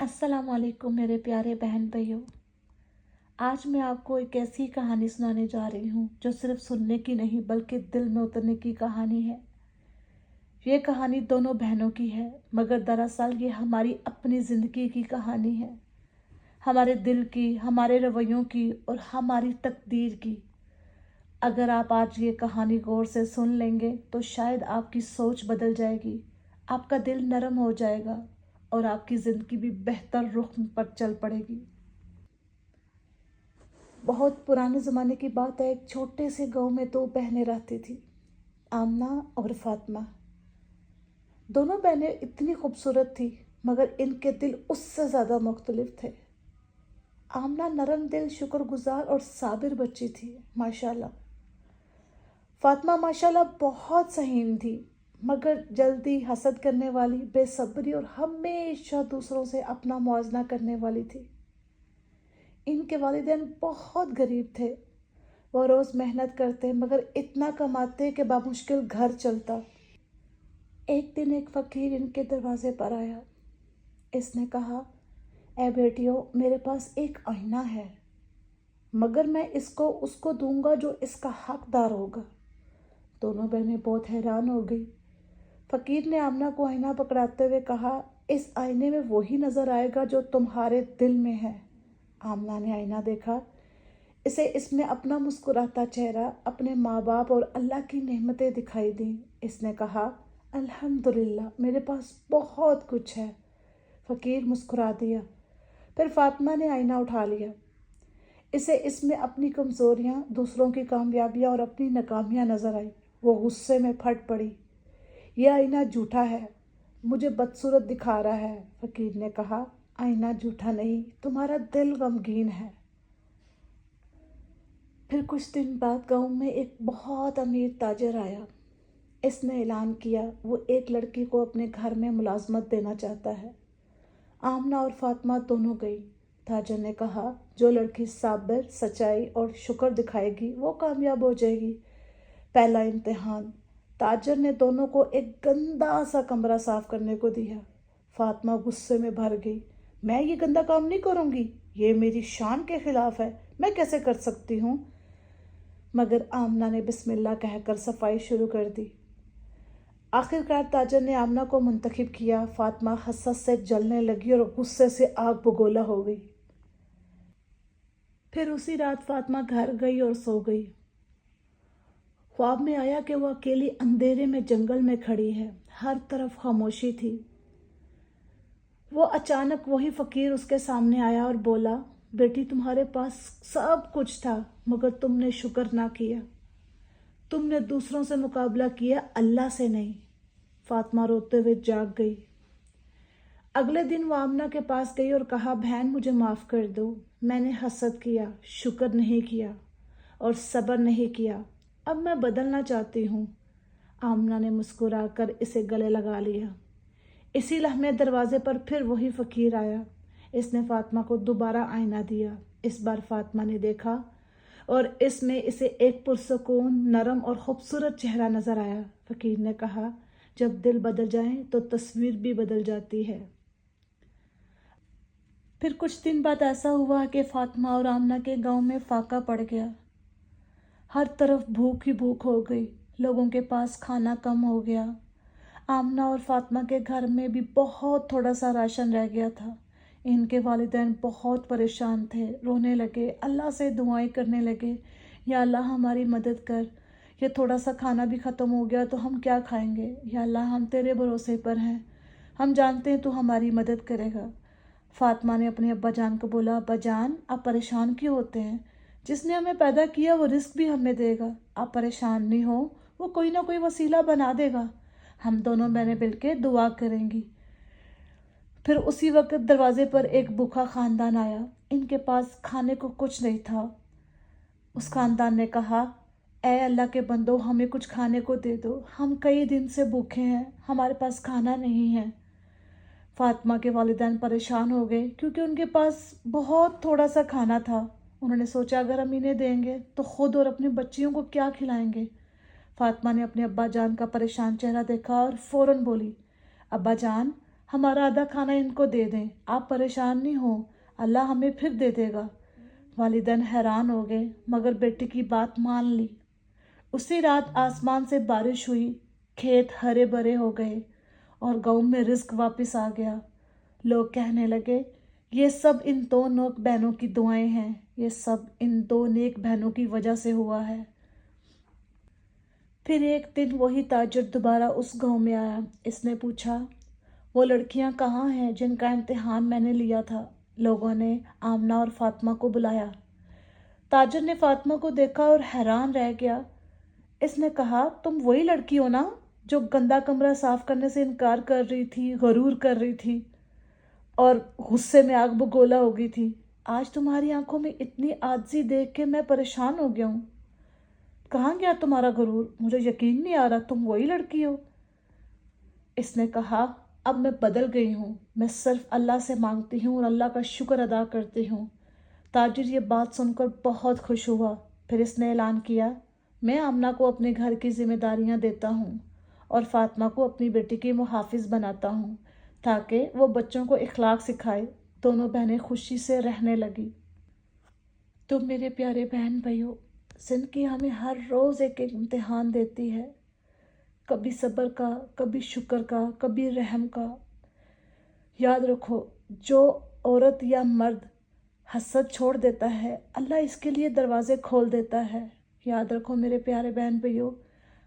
अस्सलाम वालेकुम मेरे प्यारे बहन भाइयों। आज मैं आपको एक ऐसी कहानी सुनाने जा रही हूँ जो सिर्फ सुनने की नहीं बल्कि दिल में उतरने की कहानी है। ये कहानी दोनों बहनों की है, मगर दरअसल ये हमारी अपनी ज़िंदगी की कहानी है। हमारे दिल की, हमारे रवैयों की और हमारी तकदीर की। अगर आप आज ये कहानी गौर से सुन लेंगे तो शायद आपकी सोच बदल जाएगी, आपका दिल नरम हो जाएगा और आपकी ज़िंदगी भी बेहतर रुख पर चल पड़ेगी। बहुत पुराने ज़माने की बात है। एक छोटे से गांव में दो बहनें रहती थी, आमना और फातिमा। दोनों बहनें इतनी खूबसूरत थी, मगर इनके दिल उससे ज़्यादा मुख्तलिफ थे। आमना नरम दिल, शुक्रगुजार और साबिर बच्ची थी माशाल्लाह। फातिमा माशाल्लाह बहुत सहीन थी, मगर जल्दी हसद करने वाली, बेसब्री और हमेशा दूसरों से अपना मुआवजा करने वाली थी। इनके वालिदैन बहुत गरीब थे। वो रोज़ मेहनत करते मगर इतना कमाते कि बामुश्किल घर चलता। एक दिन एक फ़कीर इनके दरवाजे पर आया। इसने कहा, ए बेटियों, मेरे पास एक आईना है, मगर मैं इसको उसको दूंगा जो इसका हकदार होगा। दोनों बहनें बहुत हैरान हो गई। फ़कीर ने आमना को आईना पकड़ाते हुए कहा, इस आईने में वही नज़र आएगा जो तुम्हारे दिल में है। आमना ने आईना देखा। इसमें अपना मुस्कुराता चेहरा, अपने माँ बाप और अल्लाह की नेमतें दिखाई दी। इसने कहा, अल्हम्दुलिल्लाह, मेरे पास बहुत कुछ है। फ़कीर मुस्कुरा दिया। फिर फातिमा ने आईना उठा लिया। इसमें अपनी कमज़ोरियाँ, दूसरों की कामयाबियाँ और अपनी नाकामियाँ नज़र आई। वो गुस्से में फट पड़ी। यह आईना झूठा है, मुझे बदसूरत दिखा रहा है। फ़कीर ने कहा, आईना झूठा नहीं, तुम्हारा दिल गमगीन है। फिर कुछ दिन बाद गांव में एक बहुत अमीर ताजर आया। इसने ऐलान किया वो एक लड़की को अपने घर में मुलाजमत देना चाहता है। आमना और फातिमा दोनों गई। ताजर ने कहा, जो लड़की साबिर, सच्चाई और शुक्र दिखाएगी वो कामयाब हो जाएगी। पहला इम्तिहान। ताजर ने दोनों को एक गंदा सा कमरा साफ करने को दिया। फातिमा गुस्से में भर गई। मैं ये गंदा काम नहीं करूँगी, ये मेरी शान के खिलाफ है, मैं कैसे कर सकती हूँ। मगर आमना ने बिस्मिल्लाह कहकर सफाई शुरू कर दी। आखिरकार ताजर ने आमना को मुंतखब किया। फातिमा हसरत से जलने लगी और गुस्से से आग बगोला हो गई। फिर उसी रात फातिमा घर गई और सो गई। ख्वाब में आया कि वह अकेली अंधेरे में जंगल में खड़ी है, हर तरफ खामोशी थी। वो अचानक वही फ़कीर उसके सामने आया और बोला, बेटी, तुम्हारे पास सब कुछ था मगर तुमने शुक्र ना किया। तुमने दूसरों से मुकाबला किया, अल्लाह से नहीं। फातिमा रोते हुए जाग गई। अगले दिन वो आमना के पास गई और कहा, बहन, मुझे माफ़ कर दो, मैंने हसद किया, शुक्र नहीं किया और सब्र नहीं किया। अब मैं बदलना चाहती हूँ। आमना ने मुस्कुराकर इसे गले लगा लिया। इसी लम्हे दरवाजे पर फिर वही फ़कीर आया। इसने फातिमा को दोबारा आईना दिया। इस बार फातिमा ने देखा और इसमें इसे एक पुरसकून, नरम और खूबसूरत चेहरा नज़र आया। फ़कीर ने कहा, जब दिल बदल जाए तो तस्वीर भी बदल जाती है। फिर कुछ दिन बाद ऐसा हुआ कि फातिमा और आमना के गांव में फाका पड़ गया। हर तरफ भूख ही भूख हो गई, लोगों के पास खाना कम हो गया। आमना और फातिमा के घर में भी बहुत थोड़ा सा राशन रह गया था। इनके वालिदैन बहुत परेशान थे, रोने लगे, अल्लाह से दुआएं करने लगे, या अल्लाह हमारी मदद कर, ये थोड़ा सा खाना भी ख़त्म हो गया तो हम क्या खाएंगे। या अल्लाह, हम तेरे भरोसे पर हैं, हम जानते हैं तू हमारी मदद करेगा। फातिमा ने अपने अब्बा जान को बोला, अब्बा जान, आप परेशान क्यों होते हैं? जिसने हमें पैदा किया वो रिस्क भी हमें देगा, आप परेशान नहीं हो, वो कोई ना कोई वसीला बना देगा। हम दोनों बहनें मिलकर दुआ करेंगी। फिर उसी वक्त दरवाजे पर एक भूखा खानदान आया। इनके पास खाने को कुछ नहीं था। उस खानदान ने कहा, ए अल्लाह के बंदो, हमें कुछ खाने को दे दो, हम कई दिन से भूखे हैं, हमारे पास खाना नहीं है। फातिमा के वालिदैन परेशान हो गए क्योंकि उनके पास बहुत थोड़ा सा खाना था। उन्होंने सोचा, अगर हम इन्हें देंगे तो खुद और अपनी बच्चियों को क्या खिलाएंगे। फातिमा ने अपने अब्बा जान का परेशान चेहरा देखा और फ़ौरन बोली, अब्बा जान, हमारा आधा खाना इनको दे दें, आप परेशान नहीं हो, अल्लाह हमें फिर दे देगा। वालिदैन हैरान हो गए मगर बेटी की बात मान ली। उसी रात आसमान से बारिश हुई, खेत हरे भरे हो गए और गांव में रिस्क वापस आ गया। लोग कहने लगे ये सब इन दो नेक बहनों की दुआएं हैं, ये सब इन दो नेक बहनों की वजह से हुआ है। फिर एक दिन वही ताजिर दोबारा उस गांव में आया। इसने पूछा वो लड़कियां कहाँ हैं जिनका इम्तिहान मैंने लिया था। लोगों ने आमना और फातिमा को बुलाया। ताजिर ने फातिमा को देखा और हैरान रह गया। इसने कहा तुम वही लड़की हो ना जो गंदा कमरा साफ करने से इनकार कर रही थी, गरूर कर रही थी और गुस्से में आग बगोला हो गई थी। आज तुम्हारी आंखों में इतनी आजिज़ी देख के मैं परेशान हो गया हूँ। कहाँ गया तुम्हारा गरूर? मुझे यकीन नहीं आ रहा तुम वही लड़की हो। इसने कहा अब मैं बदल गई हूँ, मैं सिर्फ अल्लाह से मांगती हूँ और अल्लाह का शुक्र अदा करती हूँ। ताजिर ये बात सुनकर बहुत खुश हुआ। फिर इसने ऐलान किया मैं आमना को अपने घर की जिम्मेदारियाँ देता हूँ और फातिमा को अपनी बेटी की मुहाफिज बनाता हूँ ताकि वो बच्चों को इखलाक सिखाए। दोनों बहनें खुशी से रहने लगी। तो मेरे प्यारे बहन भाइयों, ज़िंदगी हमें हर रोज़ एक एक इम्तिहान देती है, कभी सब्र का, कभी शुक्र का, कभी रहम का। याद रखो जो औरत या मर्द हसद छोड़ देता है अल्लाह इसके लिए दरवाज़े खोल देता है। याद रखो मेरे प्यारे बहन भाइयों,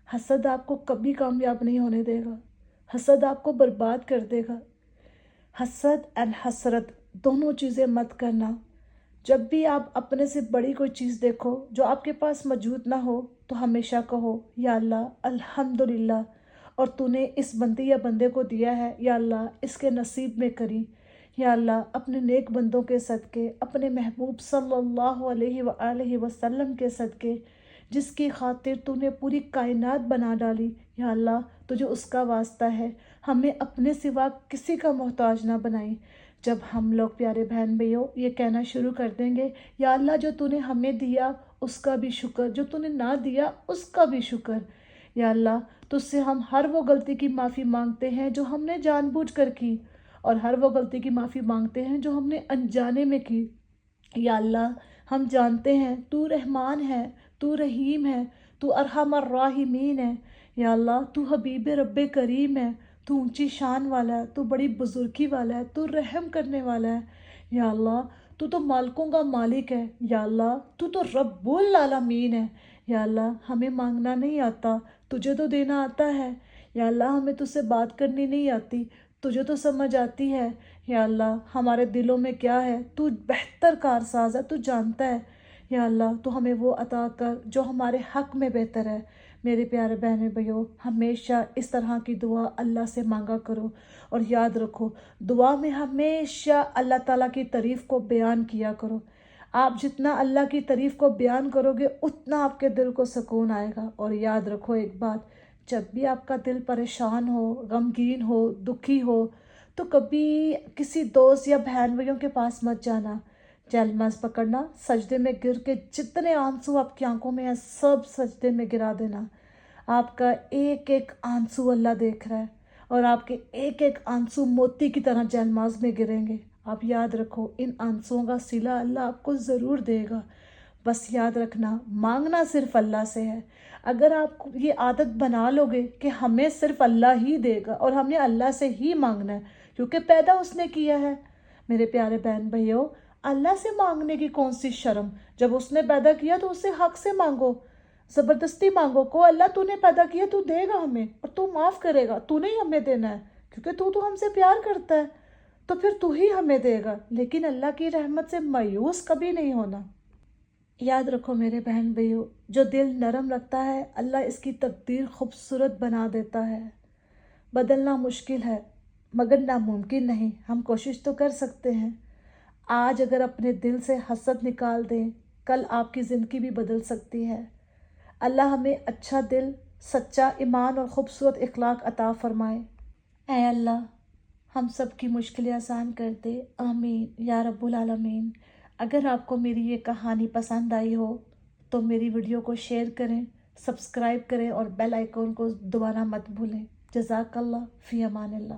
हसद आपको कभी कामयाब नहीं होने देगा, हसद आपको बर्बाद कर देगा। हसद एंड हसरत दोनों चीज़ें मत करना। जब भी आप अपने से बड़ी कोई चीज़ देखो जो आपके पास मौजूद ना हो तो हमेशा कहो या अल्लाह अल्हम्दुलिल्लाह, और तूने इस बंदी या बंदे को दिया है या अल्लाह इसके नसीब में करी। या अल्लाह अपने नेक बंदों के सदके, अपने महबूब सल्लल्लाहु अलैहि वसल्लम के सदके जिसकी खातिर तूने पूरी कायनात बना डाली, या अल्लाह तुझे उसका वास्ता है, हमें अपने सिवा किसी का मोहताज ना बनाई। जब हम लोग प्यारे बहन भाइयों ये कहना शुरू कर देंगे या अल्लाह जो तूने हमें दिया उसका भी शुक्र, जो तूने ना दिया उसका भी शुक्र, या अल्लाह तुझसे हम हर वो गलती की माफ़ी मांगते हैं जो हमने जानबूझकर की और हर वो गलती की माफ़ी मांगते हैं जो हमने अनजाने में की। या अल्लाह हम जानते हैं तू रहमान है, तू रहीम है, तू अरहमर राहिमीन है। या अल्लाह तू हबीब रब्बे करीम है, तू ऊंची शान वाला है, तू बड़ी बुजुर्गी वाला है, तू रहम करने वाला है। या अल्लाह तू तो मालिकों का मालिक है। या अल्लाह तू तो रब्बुल आलमीन है। या अल्लाह हमें मांगना नहीं आता, तुझे तो देना आता है। या अल्लाह हमें तुझसे बात करनी नहीं आती, तुझे तो समझ आती है। या अल्लाह हमारे दिलों में क्या है तू बेहतर कारसाज है, तू जानता है। या अल्लाह तो हमें वो अता कर जो हमारे हक़ में बेहतर है। मेरे प्यारे बहनें भाइयों, हमेशा इस तरह की दुआ अल्लाह से मांगा करो और याद रखो दुआ में हमेशा अल्लाह ताला की तारीफ़ को बयान किया करो। आप जितना अल्लाह की तारीफ़ को बयान करोगे उतना आपके दिल को सुकून आएगा। और याद रखो एक बात, जब भी आपका दिल परेशान हो, गमगीन हो, दुखी हो तो कभी किसी दोस्त या बहन भाइयों के पास मत जाना। जलमस पकड़ना, सजदे में गिर के जितने आंसू आपकी आंखों में हैं सब सजदे में गिरा देना। आपका एक एक आंसू अल्लाह देख रहा है और आपके एक एक आंसू मोती की तरह जलमाज में गिरेंगे। आप याद रखो इन आंसुओं का सिला अल्लाह आपको ज़रूर देगा। बस याद रखना मांगना सिर्फ अल्लाह से है। अगर आप ये आदत बना लोगे कि हमें सिर्फ अल्लाह ही देगा और हमने अल्लाह से ही मांगना है क्योंकि पैदा उसने किया है। मेरे प्यारे बहन भाइयों, अल्लाह से मांगने की कौन सी शर्म, जब उसने पैदा किया तो उससे हक से मांगो, ज़बरदस्ती मांगो को अल्लाह तूने पैदा किया, तू देगा हमें और तू माफ़ करेगा, तूने ही हमें देना है क्योंकि तू तो हमसे प्यार करता है, तो फिर तू ही हमें देगा। लेकिन अल्लाह की रहमत से मायूस कभी नहीं होना। याद रखो मेरे बहन भाइयों, जो दिल नरम रखता है अल्लाह इसकी तकदीर खूबसूरत बना देता है। बदलना मुश्किल है मगर नामुमकिन नहीं, हम कोशिश तो कर सकते हैं। आज अगर अपने दिल से हसद निकाल दें, कल आपकी ज़िंदगी भी बदल सकती है। अल्लाह हमें अच्छा दिल, सच्चा ईमान और ख़ूबसूरत इखलाक अता फ़रमाए। ऐ अल्लाह हम सब की मुश्किलें आसान कर दे, आमीन या रब्बुल आलमीन। अगर आपको मेरी ये कहानी पसंद आई हो तो मेरी वीडियो को शेयर करें, सब्सक्राइब करें और बेल आइकन को दबाना मत भूलें। जज़ाकल्लाह फ़ी अमानिल्लाह।